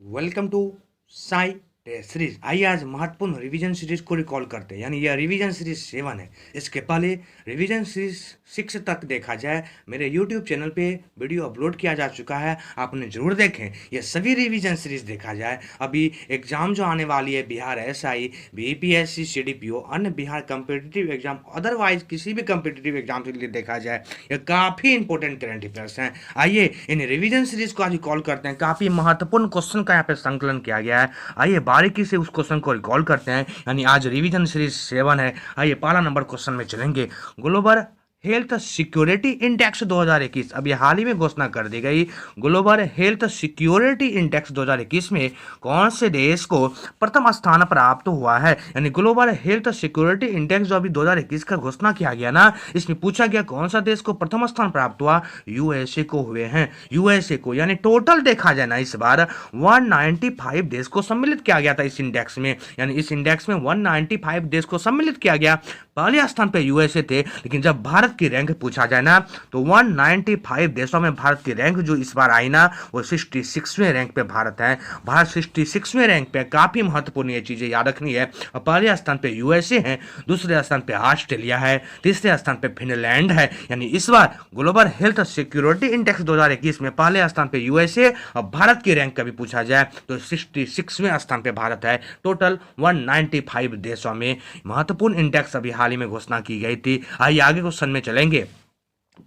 Welcome to Sai test series. आइए आज महत्वपूर्ण रिवीजन सीरीज को रिकॉल करते हैं, यानी यह रिवीजन सीरीज 7 है। इसके पहले रिवीजन सीरीज 6 तक देखा जाए, मेरे यूट्यूब चैनल पे वीडियो अपलोड किया जा चुका है, आपने जरूर देखें। ये सभी रिवीजन सीरीज देखा जाए। अभी एग्जाम जो आने वाली है, बिहार एसआई, बीपीएससी, सीडीपीओ, अन्य बिहार कम्पिटिटिव एग्जाम, अदरवाइज किसी भी कम्पिटिटिव एग्जाम के लिए देखा जाए, ये काफ़ी इंपॉर्टेंट करंट अफेयर्स हैं। आइए इन रिवीजन सीरीज को आज रिकॉल करते हैं। काफ़ी महत्वपूर्ण क्वेश्चन का यहाँ पे संकलन किया गया है। आइए बारीकी से उस क्वेश्चन को रिकॉल करते हैं, यानी आज रिवीजन सीरीज 7 है। आइए पहला नंबर क्वेश्चन में चलेंगे। ग्लोबल हेल्थ सिक्योरिटी इंडेक्स 2021, अब ये हाल ही में घोषणा कर दी गई। ग्लोबल हेल्थ सिक्योरिटी इंडेक्स 2021 में कौन से देश को प्रथम स्थान प्राप्त हुआ है? यानी ग्लोबल हेल्थ सिक्योरिटी इंडेक्स जो अभी 2021 का घोषणा किया गया ना, इसमें पूछा गया कौन सा देश को प्रथम स्थान प्राप्त हुआ। यूएसए को हुए हैं, यूएसए को। यानी टोटल देखा जाए ना, इस बार 195 देश को सम्मिलित किया गया था इस इंडेक्स में। यानी इस इंडेक्स में 195 देश को सम्मिलित किया गया। पहले स्थान पे यूएसए थे, लेकिन जब भारत की रैंक पूछा जाए ना, तो 195 देशों में भारत की रैंक जो इस बार आई ना, वो 66वें रैंक पे भारत है। भारत 66वें रैंक पे। काफी महत्वपूर्ण ये चीजें याद रखनी है। और पहले स्थान पे यूएसए है, दूसरे स्थान पे ऑस्ट्रेलिया है, तीसरे स्थान पे फिनलैंड है। यानी इस बार ग्लोबल हेल्थ सिक्योरिटी इंडेक्स 2021 में पहले स्थान पे यूएसए और भारत की रैंक कभी पूछा जाए तो 66वें स्थान पे भारत है। टोटल 195 देशों में महत्वपूर्ण इंडेक्स अभी हाल ही में घोषणा की गई थी। आइए आगे क्वेश्चन में चलेंगे।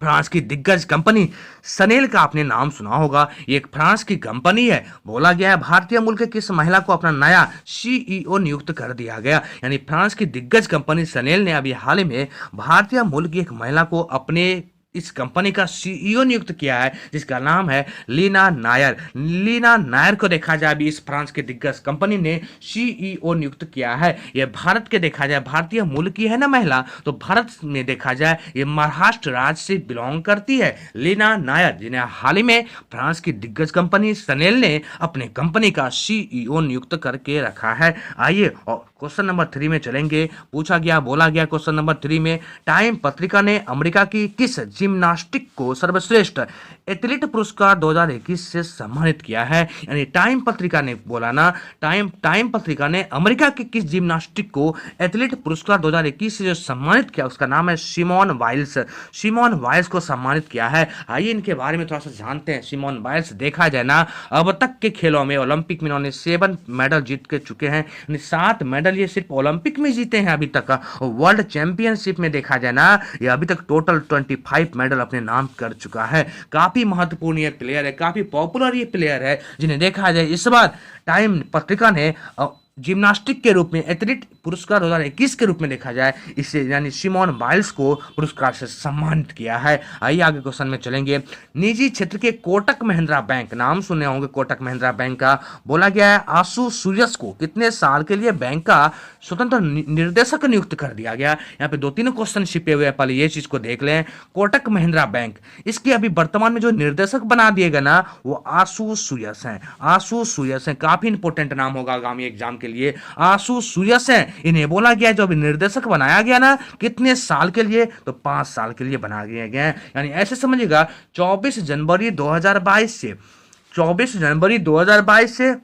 फ्रांस की दिग्गज कंपनी सनेल का आपने नाम सुना होगा। ये एक फ्रांस की कंपनी है। बोला गया है भारतीय मूल के किस महिला को अपना नया सीईओ नियुक्त कर दिया गया। यानी फ्रांस की दिग्गज कंपनी सनेल ने अभी हाल ही में भारतीय मूल की एक महिला को अपने इस कंपनी का सीईओ नियुक्त किया है, जिसका नाम है लीना नायर। लीना नायर को देखा जाए अभी इस फ्रांस के दिग्गज कंपनी ने सीईओ नियुक्त किया है। यह भारत के देखा जाए, भारतीय मूल की है ना महिला, तो भारत में देखा जाए ये महाराष्ट्र राज्य से बिलोंग करती है लीना नायर, जिन्हें हाल ही में फ्रांस की दिग्गज कंपनी सनेल ने अपने कंपनी का सीईओ नियुक्त करके रखा है। आइए और क्वेश्चन नंबर 3 में चलेंगे। पूछा गया, बोला गया क्वेश्चन नंबर 3 में, टाइम पत्रिका ने अमेरिका की किस जिम्नास्टिक को सर्वश्रेष्ठ एथलीट पुरस्कार 2021 से सम्मानित किया है? यानी टाइम पत्रिका ने बोला ना, टाइम पत्रिका ने अमेरिका की किस जिम्नास्टिक को एथलीट पुरस्कार 2021 से जो सम्मानित किया, उसका नाम है सिमोन वाइल्स। सिमोन वाइल्स को सम्मानित किया है। आइए इनके बारे में थोड़ा सा जानते हैं। सिमोन वाइल्स देखा जाए ना, अब तक के खेलों में ओलंपिक में इन्होंने 7 मेडल जीत के चुके हैं। 7 मेडल ये सिर्फ ओलंपिक में जीते हैं अभी तक। वर्ल्ड चैंपियनशिप में देखा जाए ना, ये अभी तक टोटल 25 मेडल अपने नाम कर चुका है। काफी महत्वपूर्ण ये प्लेयर है, काफी पॉपुलर ये प्लेयर है, जिन्हें देखा जाए इस बार टाइम पत्रिका ने जिम्नास्टिक के रूप में एथलीट पुरस्कार 2021 के रूप में देखा जाए, इसे यानी सिमोन बाइल्स को पुरस्कार से सम्मानित किया है। आइए आगे क्वेश्चन में चलेंगे। निजी क्षेत्र के कोटक महिंद्रा बैंक, नाम सुने होंगे कोटक महिंद्रा बैंक का। बोला गया है आशु सूयस को कितने साल के लिए बैंक का स्वतंत्र निर्देशक नियुक्त कर दिया गया। यहाँ पे 2-3 क्वेश्चन छिपे हुए हैं, पहले ये चीज को देख लें। कोटक महिंद्रा बैंक, इसके अभी वर्तमान में जो निर्देशक बना दिए गए ना, वो आशु सूयस हैं। आशु सूयस हैं, काफी इंपोर्टेंट नाम होगा आगामी एग्जाम के लिए। आशु सूयस हैं, इन्हें बोला गया जो अभी निर्देशक बनाया गया ना, कितने साल के लिए, तो 5 साल के लिए बना दिया गया है। यानी ऐसे समझिएगा 24 जनवरी 2022 से 24 जनवरी 2022 से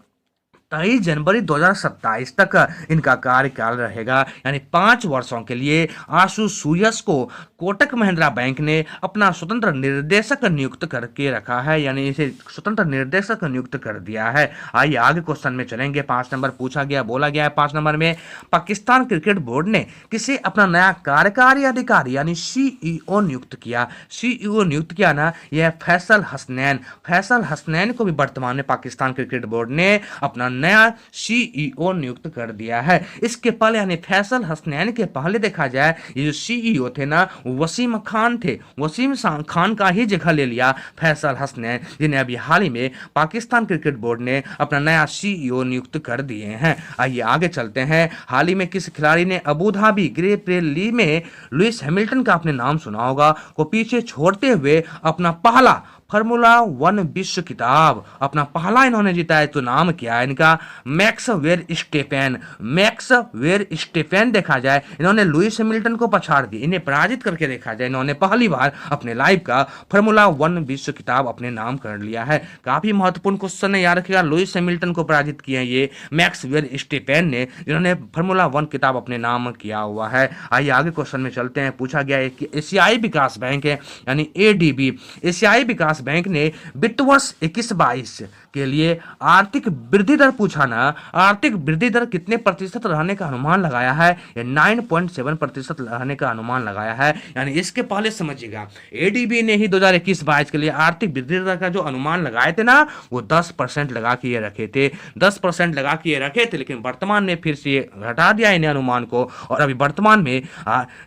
23 जनवरी 2027 तक इनका कार्यकाल रहेगा। यानी 5 वर्षों के लिए आशु सूयस को कोटक महिंद्रा बैंक ने अपना स्वतंत्र निर्देशक नियुक्त करके रखा है, यानी इसे स्वतंत्र निर्देशक नियुक्त कर दिया है। आइए आगे क्वेश्चन में चलेंगे। 5 नंबर पूछा गया, बोला गया है 5 नंबर में, पाकिस्तान क्रिकेट बोर्ड ने किसे अपना नया कार्यकारी अधिकारी यानी सीईओ नियुक्त किया। सीईओ नियुक्त किया ना, यह फैसल हसनैन। फैसल हसनैन को भी वर्तमान में पाकिस्तान क्रिकेट बोर्ड ने अपना नया सीईओ नियुक्त कर दिया है। इसके पहले यानी फैसल हसनैन के पहले देखा जाए, ये जो सीईओ थे ना, वसीम खान थे। वसीम खान का ही जगह ले लिया फैसल हसनैन, जिन्हें अभी हाल ही में पाकिस्तान क्रिकेट बोर्ड ने अपना नया सीईओ नियुक्त कर दिए हैं। आइए आगे चलते हैं। हाल ही में किस खिलाड़ी ने अबू धाबी ग्रेट रैली में लुइस हैमिल्टन का आपने नाम सुना होगा को पीछे छोड़ते हुए अपना पहला फार्मूला 1 विश्व खिताब अपना पहला इन्होंने जीता है, तो नाम क्या है इनका? मैक्स वेरस्टेपेन। मैक्स वेरस्टेपेन देखा जाए इन्होंने लुइस हैमिल्टन को पछाड़ दिया, इन्हें पराजित करके देखा जाए इन्होंने पहली बार अपने लाइफ का फार्मूला 1 विश्व खिताब अपने नाम कर लिया है। काफी महत्वपूर्ण क्वेश्चन है, याद रखिएगा। लुइस हैमिल्टन को पराजित किया ये मैक्स वेरस्टेपेन ने, जिन्होंने फार्मूला 1 खिताब अपने नाम किया हुआ है। आइए आगे क्वेश्चन में चलते हैं। पूछा गया है कि एशियाई विकास बैंक है यानी एडीबी, एशियाई विकास बैंक ने वित्त वर्ष 21-22 के लिए आर्थिक वृद्धि दर पूछा ना, आर्थिक वृद्धि दर कितने प्रतिशत रहने का अनुमान लगाया है? ये 9.7% रहने का अनुमान लगाया है। यानी इसके पहले समझिएगा, एडीबी ने ही 2021-22 के लिए आर्थिक वृद्धि दर का जो अनुमान लगाए थे ना, वो 10% लगा के ये रखे थे, 10% लगा के ये रखे थे। लेकिन वर्तमान में फिर से घटा दिया इन्हें अनुमान को, और अभी वर्तमान में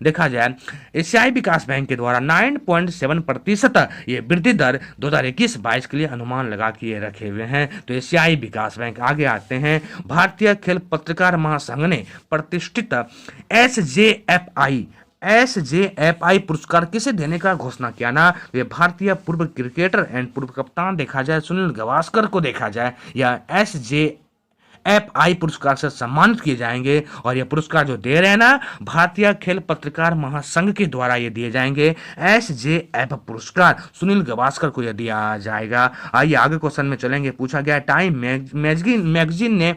देखा जाए एशियाई विकास बैंक के द्वारा 9.7% ये वृद्धि दर 2021-22 के लिए अनुमान लगा के ये रखे हुए हैं। तो एशियाई विकास बैंक। आगे आते हैं। भारतीय खेल पत्रकार महासंघ ने प्रतिष्ठित एसजेएफआई पुरस्कार किसे देने का घोषणा किया ना? ये भारतीय पूर्व क्रिकेटर एंड पूर्व कप्तान देखा जाए सुनील गावस्कर को देखा जाए, या एसजेएफआई पुरस्कार से सम्मानित किए जाएंगे। और ये पुरस्कार जो दे रहे हैं ना, भारतीय खेल पत्रकार महासंघ के द्वारा ये दिए जाएंगे। एसजेएफ पुरस्कार सुनील गावस्कर को यह दिया जाएगा। आइए आगे क्वेश्चन में चलेंगे। पूछा गया टाइम मैगजीन ने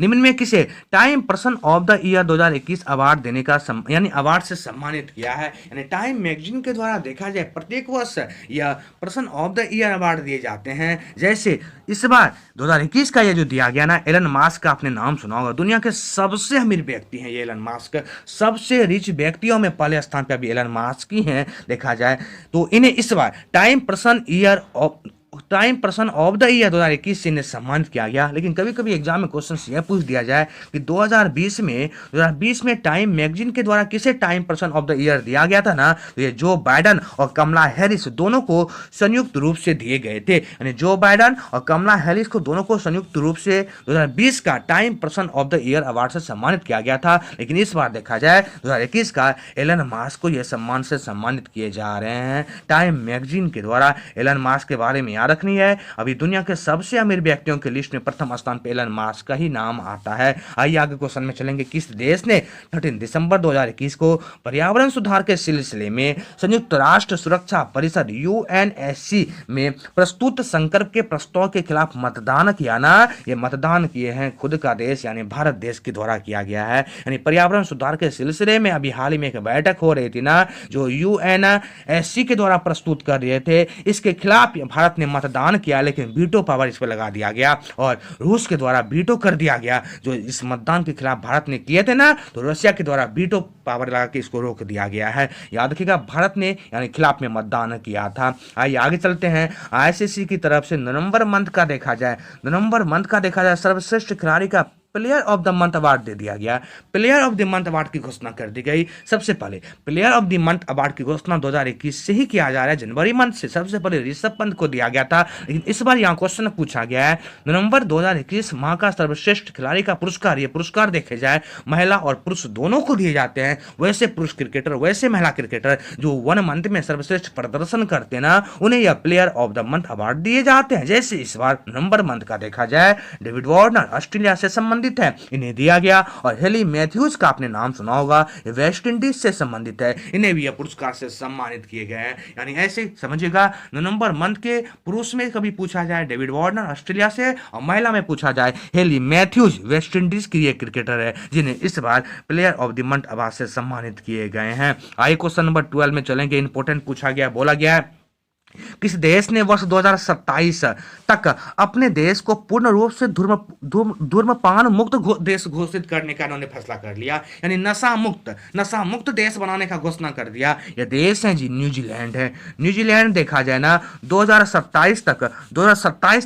निम्न में किसे time person of the year 2021 award देने का यानी अवार्ड से सम्मानित किया है? यानी टाइम मैगजीन के द्वारा देखा जाए प्रत्येक वर्ष या person of the year award दिए जाते हैं। जैसे इस बार 2021 का ये जो दिया गया ना, एलन मास्क का आपने नाम सुना होगा, दुनिया के सबसे अमीर व्यक्ति हैं ये एलन मास्क, सबसे रिच व्यक्तियों में पहले स्थान पर अभी एलन मास्क ही हैं देखा जाए। तो इन्हें इस बार time person of the year 2021 से इन्हें सम्मानित किया गया। लेकिन कभी कभी एग्जाम में क्वेश्चन यह पूछ दिया जाए कि 2020 में टाइम मैगजीन के द्वारा किसे time person of the year दिया गया था ना, तो ये जो बाइडन और कमला हैरिस दोनों को संयुक्त रूप से दिए गए थे। यानी जो बाइडन और कमला हैरिस को दोनों को संयुक्त रूप से 2020 का time person of the year award से सम्मानित किया गया था। लेकिन इस बार देखा जाए 2021 का एलन मास्क को यह सम्मान से सम्मानित किए जा रहे हैं टाइम मैगजीन के द्वारा। एलन मास्क के बारे में याद रखनी है, अभी दुनिया के सबसे अमीर व्यक्तियों की लिस्ट में प्रथम स्थान पर एलन मास्क का ही नाम आता है। आइए आगे क्वेश्चन में चलेंगे। किस देश ने 13 दिसंबर 2021 को पर्यावरण सुधार के सिलसिले में संयुक्त राष्ट्र सुरक्षा परिषद यूएनएससी में प्रस्तुत संकल्प के प्रस्ताव के खिलाफ मतदान किया ना? ये मतदान किए हैं खुद का देश यानी भारत देश के द्वारा किया गया है। यानी पर्यावरण सुधार के सिलसिले में अभी हाल ही में एक बैठक हो रही थी ना, जो यूएनएससी के द्वारा प्रस्तुत कर रहे थे, इसके खिलाफ भारत ने मतदान किया। लेकिन वीटो पावर इस पर लगा दिया गया और रूस के द्वारा वीटो कर दिया गया। जो इस मतदान के खिलाफ भारत ने किए थे ना, तो रशिया के द्वारा वीटो पावर लगा के इसको रोक दिया गया है। याद रखिएगा, भारत ने यानी खिलाफ में मतदान किया था। आइए आगे चलते हैं। आईसीसी की तरफ से नवंबर मंथ का देखा जाए सर्वश्रेष्ठ खिलाड़ी का player of the month award दे दिया गया। Player of the month award की घोषणा कर दी गई। सबसे पहले player of the month award की घोषणा 2021 से ही किया जा रहा है, जनवरी मंथ से। सबसे पहले ऋषभ पंत को दिया गया था, लेकिन इस बार यहाँ क्वेश्चन पूछा गया है नवंबर 2021 माह का सर्वश्रेष्ठ खिलाड़ी का पुरस्कार। ये पुरस्कार देखे जाए महिला और पुरुष दोनों को दिए जाते हैं। वैसे पुरुष क्रिकेटर वैसे महिला क्रिकेटर जो 1 मंथ में सर्वश्रेष्ठ प्रदर्शन करते हैं ना, उन्हें यह player of the month award दिए जाते हैं। जैसे इस बार नवंबर मंथ का देखा जाए, डेविड वार्नर ऑस्ट्रेलिया से संबंधित है, इन्हें दिया गया। और हेली मैथ्यूज का आपने नाम सुना होगा, ये वेस्ट इंडीज से संबंधित है, इन्हें भी यह पुरस्कार से सम्मानित किए गए हैं। यानी ऐसे समझिएगा, नवंबर मंथ के पुरुष में कभी पूछा जाए डेविड वार्नर ऑस्ट्रेलिया से, और महिला में पूछा जाए हेली मैथ्यूज वेस्ट इंडीज की ये क्रिकेटर है, जिन्हें इस बार player of the month award से सम्मानित किए गए हैं। आइए क्वेश्चन नंबर 12 में चलेंगे। इंपोर्टेंट पूछा गया, बोला गया है किस देश ने वर्ष 2027 तक अपने देश को पूर्ण रूप से धूम्रपान मुक्त देश घोषित करने का इन्होंने फैसला कर लिया। यानी नशा मुक्त देश बनाने का घोषणा कर दिया। यह देश है जी न्यूजीलैंड है। न्यूजीलैंड देखा जाए ना, 2027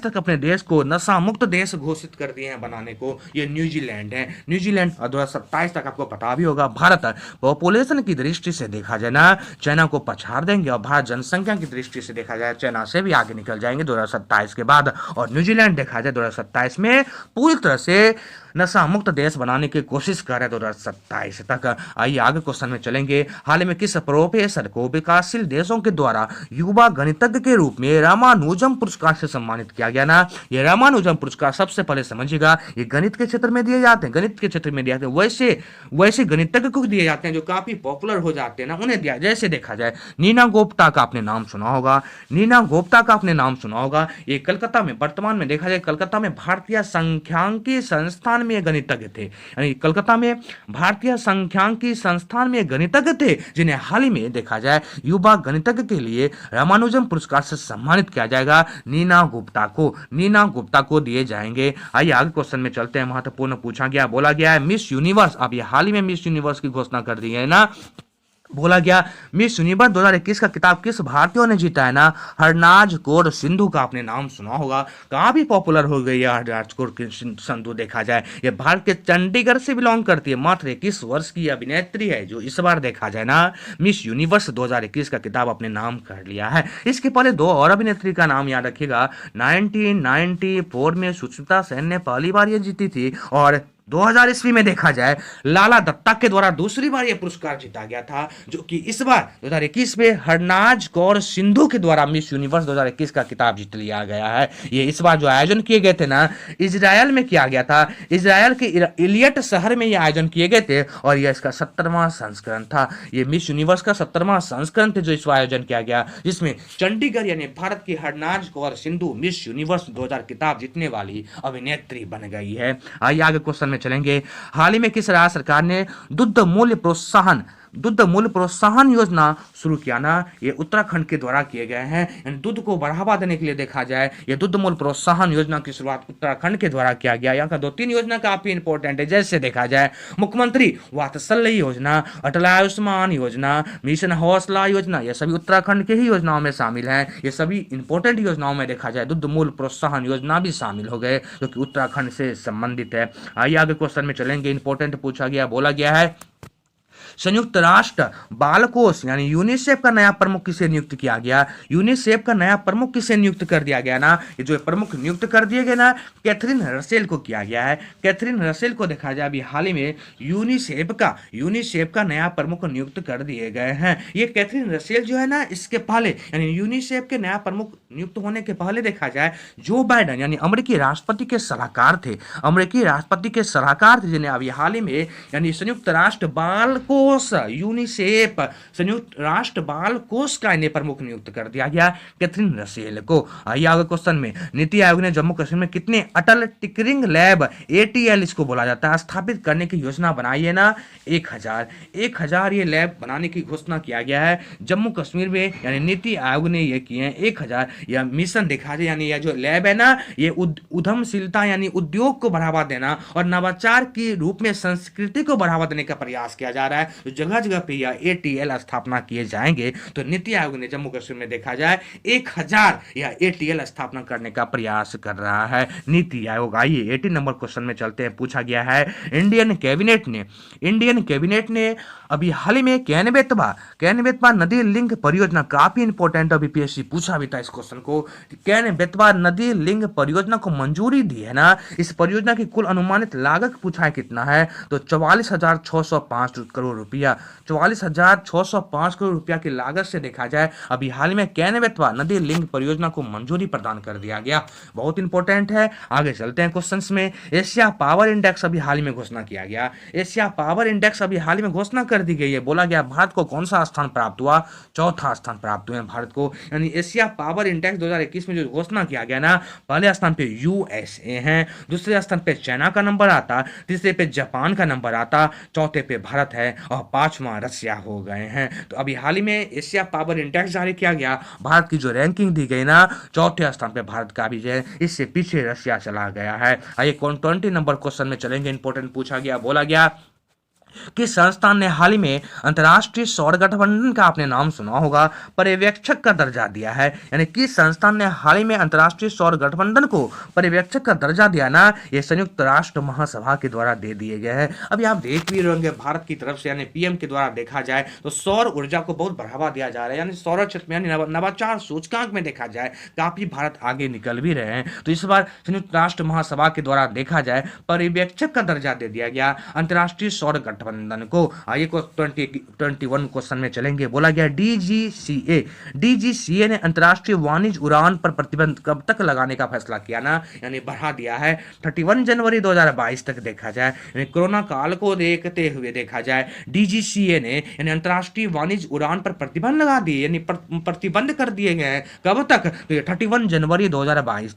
तक अपने देश को नशा मुक्त देश घोषित कर दिए हैं बनाने को, ये न्यूजीलैंड है। न्यूजीलैंड और 2027 तक आपको पता भी होगा। भारत पॉपुलेशन की दृष्टि से देखा जाए ना, चाइना को पछाड़ देंगे, और भारत जनसंख्या की दृष्टि से से देखा जाए चाइना से भी आगे निकल जाएंगे 2027 के बाद, और न्यूजीलैंड देखा जाए 2027 में पूरी तरह से नशा मुक्त देश बनाने की कोशिश कर रहे हैं 2027 तक। आइए आगे क्वेश्चन में चलेंगे। हाल ही में किस प्रोफेसर को विकासशील देशों के द्वारा युवा गणितज्ञ के रूप में रामानुजम पुरस्कार से सम्मानित किया गया ना? ये रामानुजम पुरस्कार सबसे पहले समझिएगा, ये गणित के क्षेत्र में दिए जाते हैं, गणित के क्षेत्र में दिए जाते हैं, वैसे गणितज्ञ को दिए जाते हैं जो काफी पॉपुलर हो जाते हैं ना, उन्हें दिया। जैसे देखा जाए नीना गुप्ता का आपने नाम सुना होगा, नीना गुप्ता का आपने नाम सुना होगा। ये कलकत्ता में, वर्तमान में देखा जाए कलकत्ता में भारतीय सांख्यिकी संस्थान में गणितज्ञ थे, यानी कलकत्ता में भारतीय सांख्यिकी संस्थान में गणितज्ञ थे, जिन्हें हाल ही में देखा जाए युवा गणितज्ञ के लिए रामानुजम पुरस्कार से सम्मानित किया जाएगा। नीना गुप्ता को दिए जाएंगे। आइए आगे क्वेश्चन में चलते हैं। महत्वपूर्ण पूछा गया, बोला गया है मिस यूनिवर्स, अब ये हाल ही में मिस यूनिवर्स की घोषणा कर दी है ना। बोला गया मिस यूनिवर्स 2021 का खिताब किस भारतीयों ने जीता है ना? हरनाज कौर सिंधु का आपने नाम सुना होगा, काफी पॉपुलर हो गई है हरनाज कौर सिंधु। देखा जाए ये भारत के चंडीगढ़ से बिलोंग करती है, मात्र 21 वर्ष की अभिनेत्री है जो इस बार देखा जाए ना मिस यूनिवर्स 2021 का खिताब अपने नाम कर लिया है। इसके पहले दो और अभिनेत्री का नाम याद रखिएगा। 1994 में सुष्मिता सेन ने पहली बार ये जीती थी, और 2000 ईस्वी में देखा जाए लाला दत्ता के द्वारा दूसरी बार यह पुरस्कार जीता गया था, जो कि इस बार 2021 में हरनाज कौर सिंधु के द्वारा मिस यूनिवर्स 2021 का खिताब जीत लिया गया है। ये इस बार जो आयोजन किए गए थे ना, इजराइल में किया गया था, इजराइल के इलियट शहर में ये आयोजन किए गए थे, और यह इसका 70वां संस्करण था। ये मिस यूनिवर्स का 70वां संस्करण थे जो इस बार आयोजन किया गया, जिसमें चंडीगढ़ यानी भारत की हरनाज कौर सिंधु मिस यूनिवर्स 2000 खिताब जीतने वाली अभिनेत्री बन गई है। आइए आगे क्वेश्चन में चलेंगे। हाल ही में किस राज्य सरकार ने दुग्ध मूल्य प्रोत्साहन योजना शुरू किया ना? ये उत्तराखंड के द्वारा किए गए हैं। दूध को बढ़ावा देने के लिए देखा जाए ये दुग्ध मूल्य प्रोत्साहन योजना की शुरुआत उत्तराखंड के द्वारा किया गया। यहाँ का 2-3 योजना काफी इंपॉर्टेंट है। जैसे देखा जाए मुख्यमंत्री वात्सल्य योजना, अटल आयुष्मान योजना, मिशन हौसला योजना, ये सभी उत्तराखंड के ही योजनाओं में शामिल हैं। ये सभी इंपॉर्टेंट योजनाओं में देखा जाए दुग्ध मूल्य प्रोत्साहन योजना भी शामिल हो गए, जो कि उत्तराखंड से संबंधित है। आइए आगे क्वेश्चन में चलेंगे। इंपॉर्टेंट पूछा गया, बोला गया है संयुक्त राष्ट्र बाल कोष यानी यूनिसेफ का नया प्रमुख किसे नियुक्त किया गया? यूनिसेफ का नया प्रमुख किसे नियुक्त कर दिया गया ना? ये जो प्रमुख नियुक्त कर दिए गए ना, कैथरीन रसेल को किया गया है। कैथरीन रसेल को देखा जाए अभी हाल ही में यूनिसेफ का नया प्रमुख नियुक्त कर दिए गए हैं। ये कैथरीन रसेल जो है ना, इसके पहले यानी यूनिसेफ के नया प्रमुख नियुक्त होने के पहले देखा जाए जो बाइडेन यानी अमेरिकी राष्ट्रपति के सलाहकार थे, जिन्हें अभी हाल ही में यानी संयुक्त राष्ट्र बाल कोष यूनिसेफ संयुक्त राष्ट्र बाल कोष का इन्हें प्रमुख नियुक्त कर दिया गया कैथरीन रसेल को। आइए आगे क्वेश्चन में। नीति आयोग ने जम्मू कश्मीर में कितने अटल टिकरिंग लैब ATL इसको बोला जाता है स्थापित करने की योजना बनाई है ना? 1000 ये लैब बनाने की घोषणा किया गया है जम्मू कश्मीर में, यानी नीति आयोग ने ये किए हैं 1000 यह मिशन देखा जाए, यानी यह जो लैब है ना, ये उद्यमशीलता यानी उद्योग को बढ़ावा देना और नवाचार के रूप में संस्कृति को बढ़ावा देने का प्रयास किया जा रहा है। तो जगह जगह पे यह ATL स्थापना किए जाएंगे। तो नीति आयोग ने जम्मू कश्मीर में देखा जाए 1000 यह ATL स्थापना करने का प्रयास कर रहा है नीति आयोग। आइए 18 नंबर क्वेश्चन में चलते हैं। पूछा गया है इंडियन कैबिनेट ने अभी हाल ही में कैन-बेतवा नदी लिंक परियोजना, काफी इंपॉर्टेंट, अभी PSC पूछा भी था इस क्वेश्चन को। कैन-बेतवा नदी लिंक परियोजना को मंजूरी दी है ना। इस परियोजना की कुल अनुमानित लागत पूछा है कितना है? तो 44,605 करोड़ रुपया, 44,605 करोड़ रुपया की लागत से देखा जाए अभी हाल में कैन-बेतवा नदी लिंक परियोजना को मंजूरी प्रदान कर दिया गया। बहुत इंपॉर्टेंट है। आगे चलते हैं क्वेश्चंस में। एशिया पावर इंडेक्स अभी हाल ही में घोषणा किया गया। एशिया पावर इंडेक्स अभी हाल ही में घोषणा कर दी गई है। बोला गया भारत को कौन सा स्थान प्राप्त हुआ? चौथा स्थान प्राप्त हुआ है भारत को, यानी एशिया पावर इंडेक्स 2021 में जो घोषणा किया गया ना, पहले स्थान पे USA है, दूसरे स्थान पे चाइना का नंबर आता, तीसरे पे जापान का नंबर आता, चौथे पे भारत है और पांचवा रसिया हो गए हैं। तो अभी हाल ही में एशिया पावर इंडेक्स जारी किया गया। भारत की जो रैंकिंग दी गई ना, चौथे स्थान पे भारत का भी है, इससे पीछे रसिया चला गया है। आइए 20 नंबर क्वेश्चन में चलेंगे। इंपॉर्टेंट पूछा गया, बोला गया किस संस्थान ने हाल ही में अंतर्राष्ट्रीय सौर गठबंधन का आपने नाम सुना होगा पर्यवेक्षक का दर्जा दिया है? यानी किस संस्थान ने हाल ही में अंतर्राष्ट्रीय सौर गठबंधन को पर्यवेक्षक का दर्जा दिया ना, ये संयुक्त राष्ट्र महासभा के द्वारा दे दिए गए हैं। अभी आप देख भी रहे होंगे भारत की तरफ से यानी पीएम के द्वारा देखा जाए तो सौर ऊर्जा को बहुत बढ़ावा दिया जा रहा है, यानी सौर क्षेत्र में यानी नवाचार सूचकांक में देखा जाए काफी भारत आगे निकल भी रहे हैं। तो इस बार संयुक्त राष्ट्र महासभा के द्वारा देखा जाए पर्यवेक्षक का दर्जा दे दिया गया अंतर्राष्ट्रीय सौर गठबंधन को। आइए को 21 क्वेश्चन में चलेंगे। बोला गया डीजीसीए ने अंतर्राष्ट्रीय वाणिज्य उड़ान पर प्रतिबंध कब तक लगाने का फैसला किया ना, यानी बढ़ा दिया है 31 जनवरी 2022 तक देखा जाए, यानी कोरोना काल को देखते हुए देखा जाए डीजीसीए ने यानी अंतर्राष्ट्रीय वाणिज्य उड़ान पर प्रतिबंध लगा दिए, यानी प्रतिबंध कर दिए गए हैं कब तक, तो 31 जनवरी 2022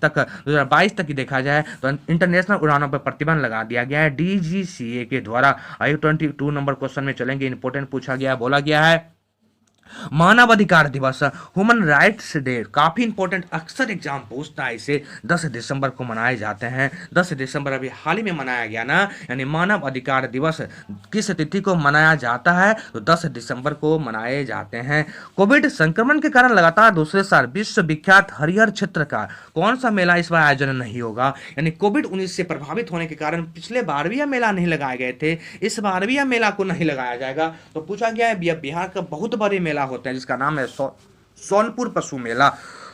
तक ही देखा जाए तो इंटरनेशनल उड़ानों पर प्रतिबंध लगा दिया गया है डीजीसीए के द्वारा। आइए 22 नंबर क्वेश्चन में चलेंगे। इंपोर्टेंट पूछा गया, बोला गया है मानवाधिकार दिवस ह्यूमन राइट्स डे काफी इंपॉर्टेंट, अक्सर एग्जाम पूछता है इसे। 10 दिसंबर को मनाए जाते हैं, 10 दिसंबर अभी हाल ही में मनाया गया ना, यानी मानव अधिकार दिवस किस तिथि को मनाया जाता है, तो 10 दिसंबर को मनाए जाते हैं। कोविड संक्रमण के कारण लगातार दूसरे साल विश्व विख्यात हरिहर क्षेत्र का कौन सा मेला इस बार आयोजन नहीं होगा, यानी कोविड-19 से प्रभावित होने के कारण पिछले बार भी यह मेला नहीं लगाए गए थे, इस बार भी यह मेला को नहीं लगाया जाएगा। तो पूछा गया है बिहार का बहुत बड़ी मेला होता है जिसका नाम है सोनपुर पशु मेला।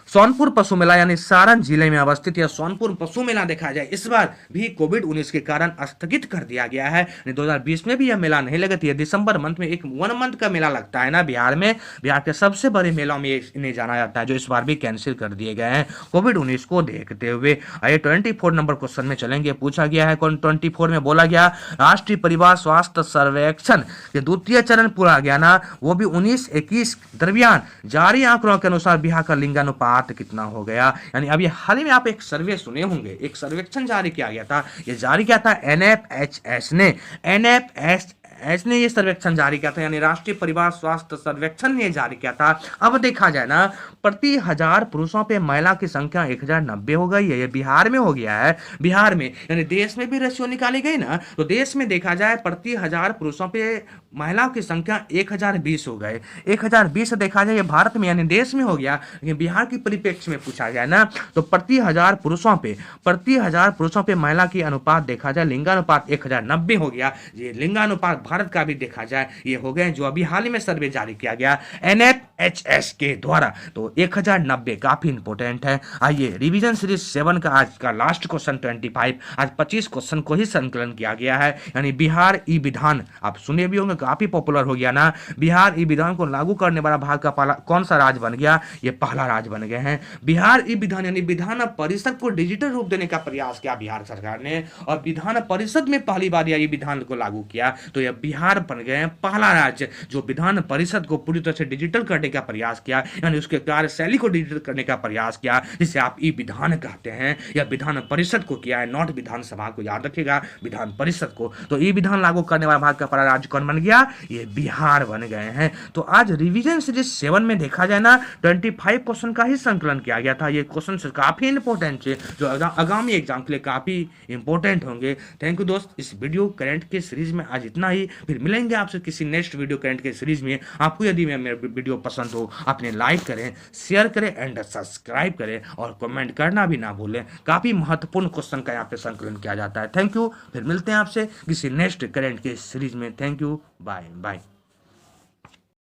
सोनपुर पशु मेला यानी सारण जिले में अवस्थित यह सोनपुर पशु मेला देखा जाए इस बार भी कोविड-19 के कारण स्थगित कर दिया गया है। 2020 में भी यह मेला नहीं लगा था, यह दिसंबर मंथ में एक 1 मंथ का मेला लगता है ना बिहार में, बिहार के सबसे बड़े मेलों में इन्हें जाना जाता है, जो इस बार भी कैंसिल कर दिए गए हैं कोविड-19 को देखते हुए। आइए 24 नंबर क्वेश्चन में चलेंगे। पूछा गया है 24 में बोला गया राष्ट्रीय परिवार स्वास्थ्य सर्वेक्षण के द्वितीय चरण पूरा गया ना, वो भी 19-21 दरमियान जारी आंकड़ों के अनुसार बिहार का लिंगानुपात कितना हो गया, यानी अभी हाल ही में आप एक सर्वे सुने होंगे, एक सर्वेक्षण जारी किया गया था, ये जारी किया था एनएफएचएस ने ये सर्वेक्षण जारी किया था, यानी राष्ट्रीय परिवार स्वास्थ्य सर्वेक्षण ने जारी किया था। अब देखा जाए ना प्रति 1000 पुरुषों पे महिला की संख्या 1090 हो गई है, ये बिहार में हो गया है। बिहार में यानी देश में भी रेशियो निकाली गई ना, तो देश में देखा जाए प्रति 1000 पुरुषों पे महिलाओं की संख्या 1020 हो गए, 1020 देखा जाए ये भारत में यानी देश में हो गया, लेकिन बिहार की परिप्रेक्ष्य में पूछा जाए ना तो प्रति 1000 पुरुषों पे महिला की अनुपात देखा जाए लिंगानुपात 1090 हो गया। ये लिंगानुपात भारत का भी देखा जाए ये हो गए जो अभी हाल ही में सर्वे जारी किया गया एनएफएचएस के द्वारा, तो 1090 काफी इंपोर्टेंट है। आइए रिवीजन सीरीज 7 का आज का लास्ट क्वेश्चन 25, आज 25 क्वेश्चन को ही संकलन किया गया है, यानी बिहार ई विधान आप सुने भी होंगे काफी पॉपुलर हो गया ना। बिहार ई विधान को लागू करने वाला भारत का पहला कौन सा राज्य बन गया, ये पहला राज्य बन गए हैं। बिहार ई विधान यानी विधान परिषद को डिजिटल रूप देने का प्रयास किया बिहार सरकार ने, और विधान परिषद में पहली बार ये विधान को लागू किया, तो यह बिहार बन गए हैं पहला राज्य जो विधान परिषद को पूरी तरह से डिजिटल करने का प्रयास किया, यानी उसके कार्यशैली को डिजिटल करने का प्रयास किया, जिसे आप ई विधान कहते हैं। या विधान परिषद को किया है, नॉट विधानसभा को, याद रखिएगा विधान परिषद को। तो ई विधान लागू करने वाला भारत का पहला राज्य कौन बन गया, ये बिहार बन गए हैं। तो आज रिवीजन सीरीज 7 में देखा जाए ना 25 क्वेश्चन का ही संकलन किया गया था। ये क्वेश्चन काफी इंपॉर्टेंट है जो आगामी एग्जाम के लिए काफी इंपॉर्टेंट होंगे। थैंक यू दोस्त, इस वीडियो करंट के सीरीज में आज इतना ही, फिर मिलेंगे आपसे किसी नेक्स्ट वीडियो करंट के सीरीज में। आपको यदि मेरा वीडियो पसंद हो आपने लाइक करें, शेयर करें एंड सब्सक्राइब करें और कमेंट करना भी ना भूलें। काफी महत्वपूर्ण क्वेश्चन का यहाँ पे संकलन किया जाता है। थैंक यू, फिर मिलते हैं आपसे किसी नेक्स्ट करंट के सीरीज में। Thank you, bye bye.